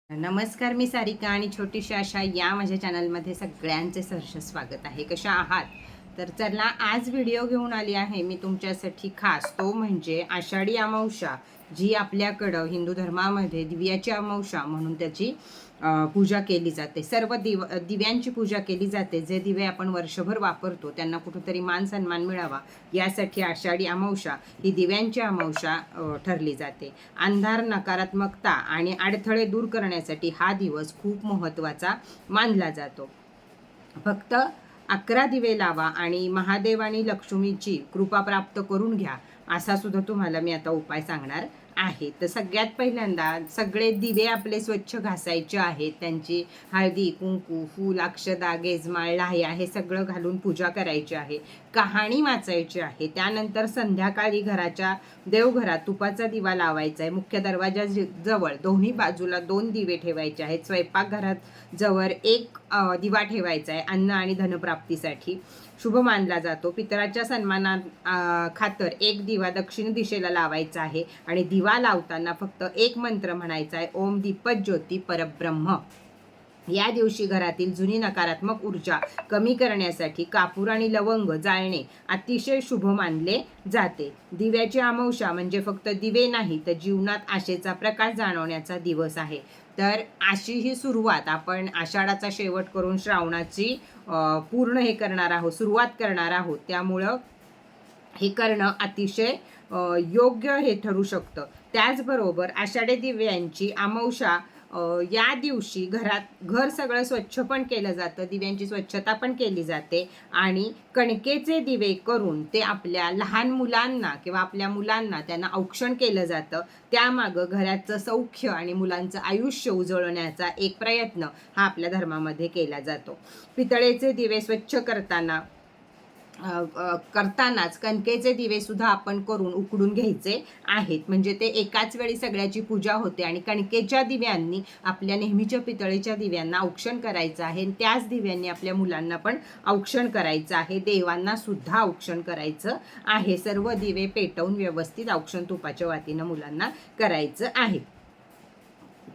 नमस्कार, मी सारिका आणि छोटीशी आशा या माझ्या चॅनलमध्ये सगळ्यांचे सहर्ष स्वागत आहे. कशा आहात? तर चला, आज व्हिडिओ घेऊन आली आहे मी तुमच्यासाठी खास. तो म्हणजे आषाढी अमावस्या, जी आपल्याकडं हिंदू धर्मामध्ये दिव्याची अमावस्या म्हणून त्याची पूजा केली जाते. सर्व दिव्यांची पूजा केली जाते. जे दिवे आपण वर्षभर वापरतो त्यांना कुठेतरी मान सन्मान मिळावा यासाठी आषाढी अमावस्या ही दिव्यांची अमावस्या ठरली जाते. अंधार, नकारात्मकता आणि अडथळे दूर करण्यासाठी हा दिवस खूप महत्त्वाचा मानला जातो. फक्त 11 दिवे लावा आणि महादेव आणि लक्ष्मीची कृपा प्राप्त करून घ्या, असा सुद्धा तुम्हाला मी आता उपाय सांगणार आहे. तर सगळ्यात पहिल्यांदा सगळे दिवे आपले स्वच्छ घासायचे आहेत. त्यांची हळदी, कुंकू, फूल, अक्षदा, गेजमाळ, लाह्या हे सगळं घालून पूजा करायची आहे. कहाणी वाचायची आहे. त्यानंतर संध्याकाळी घराच्या देवघरात तुपाचा दिवा लावायचा आहे. मुख्य दरवाजा जवळ दोन्ही बाजूला 2 दिवे ठेवायचे आहेत. स्वयंपाकघरात जवळ एक दिवा ठेवायचा आहे. अन्न आणि धनप्राप्तीसाठी शुभ मानला जातो. पितराच्या सन्मानात खातर एक दिवा दक्षिण दिशेला लावायचा आहे आणि दिवा लावताना फक्त एक मंत्र म्हणायचा आहे, ओम दीपज्योती परब्रह्म. या दिवशी घरातील जुनी नकारात्मक ऊर्जा कमी करण्यासाठी कापूर आणि लवंग जाळणे अतिशय शुभ मानले जाते. दिव्याची अमावस्या म्हणजे फक्त दिवे नाही, तर जीवनात आशेचा प्रकाश जाणवण्याचा दिवस आहे. तर अशी ही सुरुवात आपण आषाढाचा शेवट करून श्रावणाची पूर्ण हे करणार आहोत, सुरुवात करणार आहोत. त्यामुळं हे करणं अतिशय योग्य हे ठरू शकतं. त्याचबरोबर आषाढी दिव्यांची अमावस्या या दिवशी घर सगळं स्वच्छ पण केलं जातं. दिव्यांची स्वच्छता पण केली जाते आणि कणकेचे दिवे करून ते आपल्या लहान मुलांना किंवा आपल्या मुलांना त्यांना औक्षण केलं जातं. त्यामागं घराचं सौख्य आणि मुलांचं आयुष्य उजळण्याचा एक प्रयत्न हा आपल्या धर्मामध्ये केला जातो. पितळेचे दिवे स्वच्छ करतानाच कणकेचे दिवे सुद्धा आपण करून उकडून घ्यायचे आहेत. म्हणजे ते एकाच वेळी सगळ्याची पूजा होते आणि कणकेच्या दिव्यांनी आपल्या नेहमीच्या पितळेच्या दिव्यांना औक्षण करायचं आहे. त्याच दिव्यांनी आपल्या मुलांना पण औक्षण करायचं आहे. देवांना सुद्धा औक्षण करायचं आहे. सर्व दिवे पेटवून व्यवस्थित औक्षण तुपाच्या वातीनं मुलांना करायचं आहे.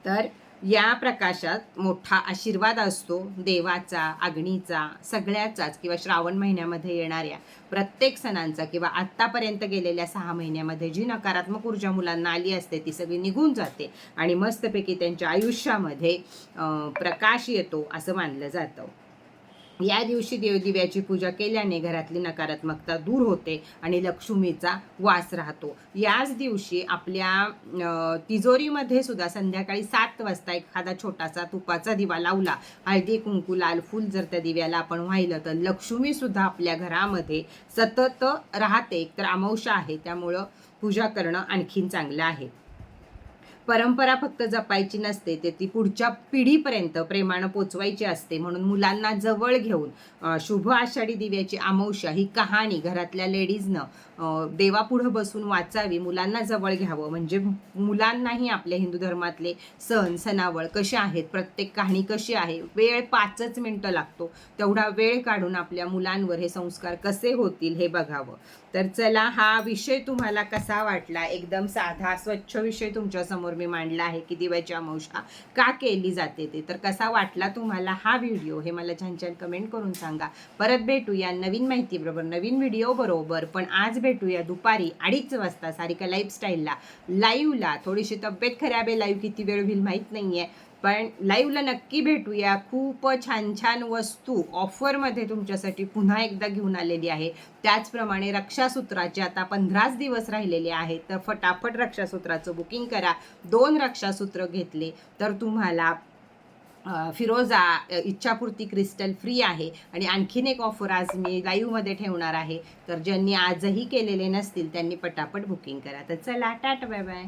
तर या प्रकाशात मोठा आशीर्वाद असतो देवाचा, अग्नीचा, सगळ्याचाच. किंवा श्रावण महिन्यामध्ये येणाऱ्या प्रत्येक सणांचा किंवा आत्तापर्यंत गेलेल्या 6 महिन्यामध्ये जी नकारात्मक ऊर्जा मुलांना आली असते ती सगळी निघून जाते आणि मस्तपैकी त्यांच्या आयुष्यामध्ये प्रकाश येतो असं मानलं जातं. या दिवशी दिव्याची पूजा केल्याने घरातली नकारात्मकता दूर होते आणि लक्ष्मीचा वास राहतो. याच दिवशी आपल्या तिजोरीमध्ये सुद्धा संध्याकाळी 7 वाजता एखादा छोटासा तुपाचा दिवा लावला, हळदी, कुंकू, लाल फूल जर त्या दिव्याला आपण वाहिलं, तर लक्ष्मी सुद्धा आपल्या घरामध्ये सतत राहते. एकतर अमावस्या आहे त्यामुळं पूजा करणं आणखीन चांगलं आहे. परंपरा फक्त जपायची नसते, ते ती पुढच्या पिढीपर्यंत प्रेमानं पोचवायची असते. म्हणून मुलांना जवळ घेऊन शुभ आषाढी दिव्याची अमावस्या ही कहाणी घरातल्या लेडीजनं देवापुढं बसून वाचावी, मुलांना जवळ घ्यावं. म्हणजे मुलांनाही आपल्या हिंदू धर्मातले सणावळ कसे आहेत, प्रत्येक कहाणी कशी आहे, वेळ 5च मिनटं लागतो, तेवढा वेळ काढून आपल्या मुलांवर हे संस्कार कसे होतील हे बघावं. तर चला, हा विषय तुम्हाला कसा वाटला? एकदम साधा स्वच्छ विषय तुमच्यासमोर मी मांडला आहे की दिव्याची अमावस्या का केली जाते ते. तर कसा वाटला तुम्हाला हा व्हिडिओ हे मला छान छान कमेंट करून सांगा. परत भेटूया नवीन माहिती बरोबर, नवीन व्हिडिओ बरोबर. पण आज भेटूया दुपारी 2:30 वाजता सारिका लाईफस्टाईलला लाईव्हला. थोडीशी तब्येत खराब आहे, लाईव्ह किती वेळ होईल माहीत नाहीये, पण लाईव्हला नक्की भेटूया. खूप छान छान वस्तू ऑफरमध्ये तुमच्यासाठी पुन्हा एकदा घेऊन आलेली आहे. त्याचप्रमाणे रक्षासूत्राचे आता 15 दिवस राहिलेले आहेत, तर फटाफट रक्षासूत्राचं बुकिंग करा. 2 रक्षासूत्र घेतले तर तुम्हाला फिरोजा इच्छापूर्ती क्रिस्टल फ्री आहे. आणि आणखीन एक ऑफर आज मी लाईव्हमध्ये ठेवणार आहे, तर ज्यांनी आजही केलेले नसतील त्यांनी पटापट बुकिंग करा. तर चला, टाटा, बाय बाय.